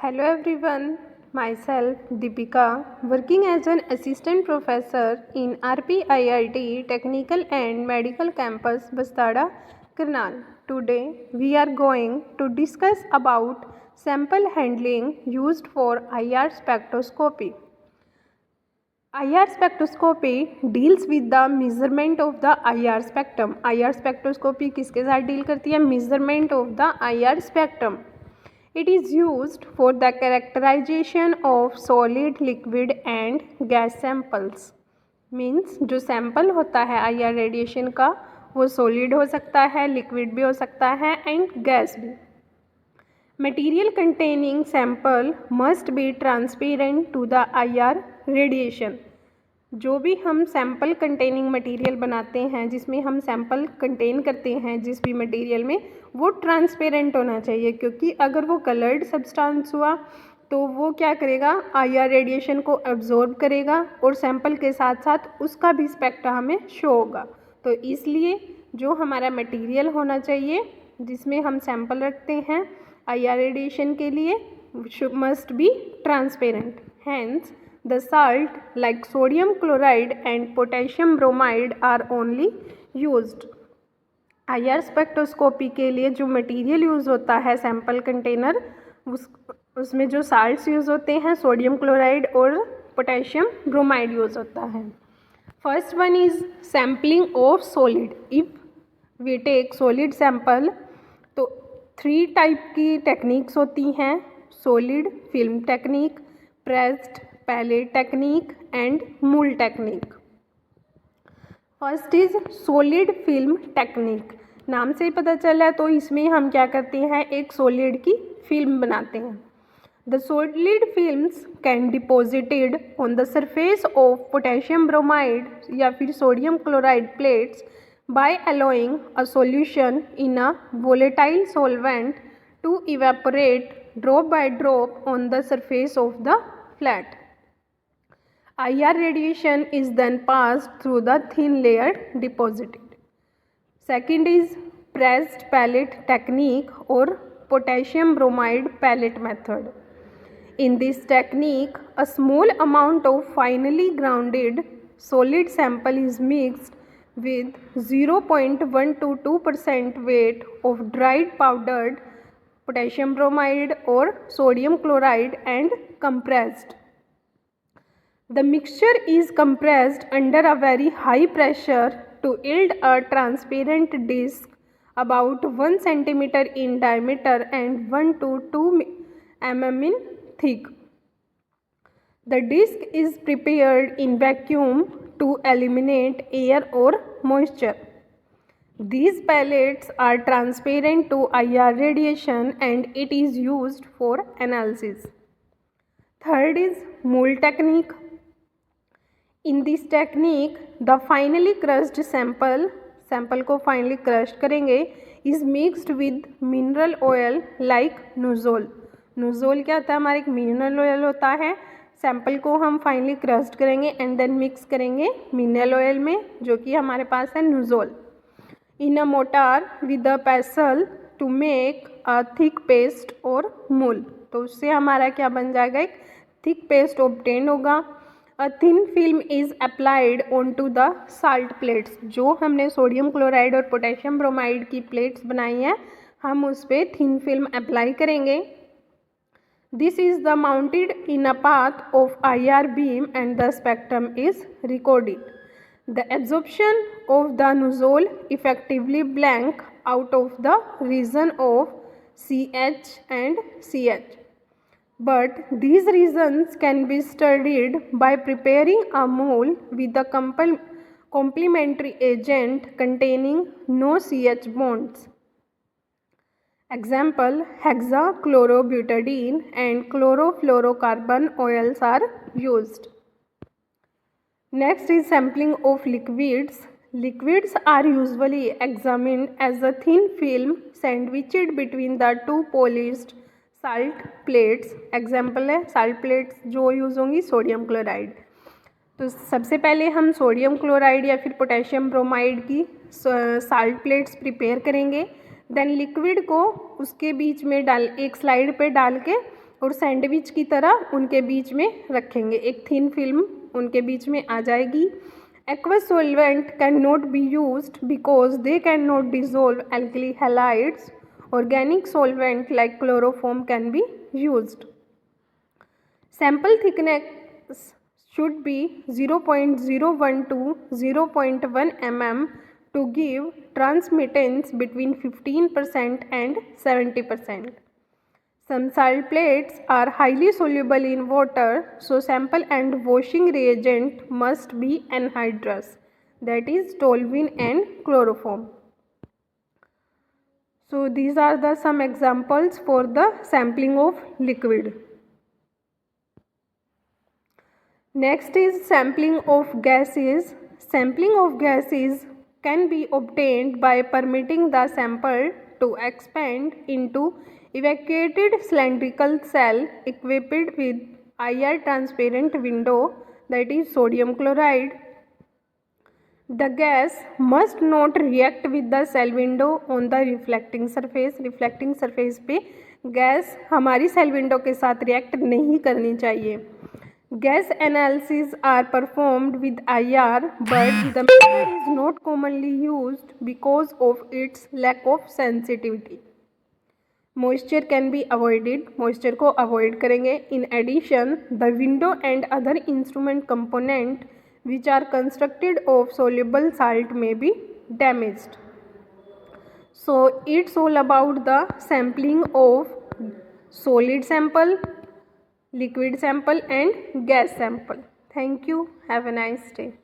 Hello everyone, myself Deepika, working as an assistant professor in RPIIT Technical and Medical Campus Bastada, Karnal. Today we are going to discuss about sample handling used for IR spectroscopy. IR spectroscopy deals with the measurement of the IR spectrum. IR spectroscopy किसके साथ deal करती है? Measurement of the IR spectrum. It is used for the characterization of solid, liquid and gas samples. Means जो sample होता है IR radiation का वो solid हो सकता है, लिक्विड भी हो सकता है एंड गैस भी. Material containing sample must be transparent to the IR radiation. जो भी हम सैम्पल कंटेनिंग मटेरियल बनाते हैं, जिसमें हम सैम्पल कंटेन करते हैं जिस भी मटेरियल में, वो ट्रांसपेरेंट होना चाहिए, क्योंकि अगर वो कलर्ड सब्सटेंस हुआ तो वो क्या करेगा, IR रेडिएशन को एब्जॉर्ब करेगा और सैम्पल के साथ साथ उसका भी स्पेक्ट्रा हमें शो होगा. तो इसलिए जो हमारा मटेरियल होना चाहिए जिसमें हम सैम्पल रखते हैं IR रेडिएशन के लिए must be transparent. Hence the salt like sodium chloride and potassium bromide are only used. IR spectroscopy के लिए जो मटेरियल यूज़ होता है सैम्पल कंटेनर, उसमें जो साल्ट्स यूज़ होते हैं सोडियम क्लोराइड और पोटेशियम ब्रोमाइड यूज़ होता है. First one is sampling of solid. If we take solid sample तो 3 टाइप की टेक्निक्स होती हैं: solid film technique, pressed pellet technique and mull technique. First is solid film technique. नाम से ही पता चला है, तो इसमें हम क्या करते हैं, एक सॉलिड की फिल्म बनाते हैं. The solid films can deposited on the surface of potassium bromide या फिर sodium chloride plates by allowing a solution in a volatile solvent to evaporate drop by drop on the surface of the flat. IR radiation is then passed through the thin layer deposited. Second is pressed pellet technique or potassium bromide pellet method. In this technique, a small amount of finely grounded solid sample is mixed with 0.122% weight of dried powdered potassium bromide or sodium chloride and compressed. The mixture is compressed under a very high pressure to yield a transparent disc about 1 cm in diameter and 1 to 2 mm in thick. The disc is prepared in vacuum to eliminate air or moisture. These pellets are transparent to IR radiation and it is used for analysis. Third is Mould technique. In this technique, the finely crushed sample को finely crushed करेंगे, is mixed with mineral oil like nuzol. nuzol क्या होता है, हमारा एक mineral oil होता है. Sample को हम finely crushed करेंगे एंड देन मिक्स करेंगे mineral oil में, जो कि हमारे पास है nuzol. In a mortar with a pestle to make a thick paste or mold. तो उससे हमारा क्या बन जाएगा, एक thick paste obtained होगा. A thin film is applied onto the salt plates. जो हमने सोडियम क्लोराइड और पोटेशियम ब्रोमाइड की प्लेट्स बनाई हैं, हम उस पर थिन फिल्म अप्लाई करेंगे. This is the mounted in a path of IR beam and the spectrum is recorded. The absorption of the nuzol effectively blank out of the region of CH and CH. But these regions can be studied by preparing a mold with a complementary agent containing no CH bonds. Example, hexachlorobutadiene and chlorofluorocarbon oils are used. Next is sampling of liquids. Liquids are usually examined as a thin film sandwiched between the two polished salt plates. Example है salt plates जो use होंगी sodium chloride. तो सबसे पहले हम sodium chloride या फिर potassium bromide की साल्ट प्लेट्स प्रिपेयर करेंगे. देन लिक्विड को उसके बीच में डाल, एक स्लाइड पे डाल के और सैंडविच की तरह उनके बीच में रखेंगे, एक थिन फिल्म उनके बीच में आ जाएगी। Aqueous solvent cannot be used because they cannot dissolve alkali halides. Organic solvent like chloroform can be used. Sample thickness should be 0.01 to 0.1 mm to give transmittance between 15% and 70%. Some salt plates are highly soluble in water, so sample and washing reagent must be anhydrous, that is toluene and chloroform. So these are the some examples for the sampling of liquid. Next is sampling of gases. Sampling of gases can be obtained by permitting the sample to expand into evacuated cylindrical cell equipped with IR transparent window, that is sodium chloride. The gas must not react with the cell window on the reflecting surface. Reflecting surface पे gas हमारी cell window के साथ react नहीं करनी चाहिए. Gas analysis are performed with IR, but the method is not commonly used because of its lack of sensitivity. Moisture can be avoided. Moisture को avoid करेंगे. In addition, the window and other instrument component which are constructed of soluble salt may be damaged. So it's all about the sampling of solid sample, liquid sample and gas sample. Thank you. Have a nice day.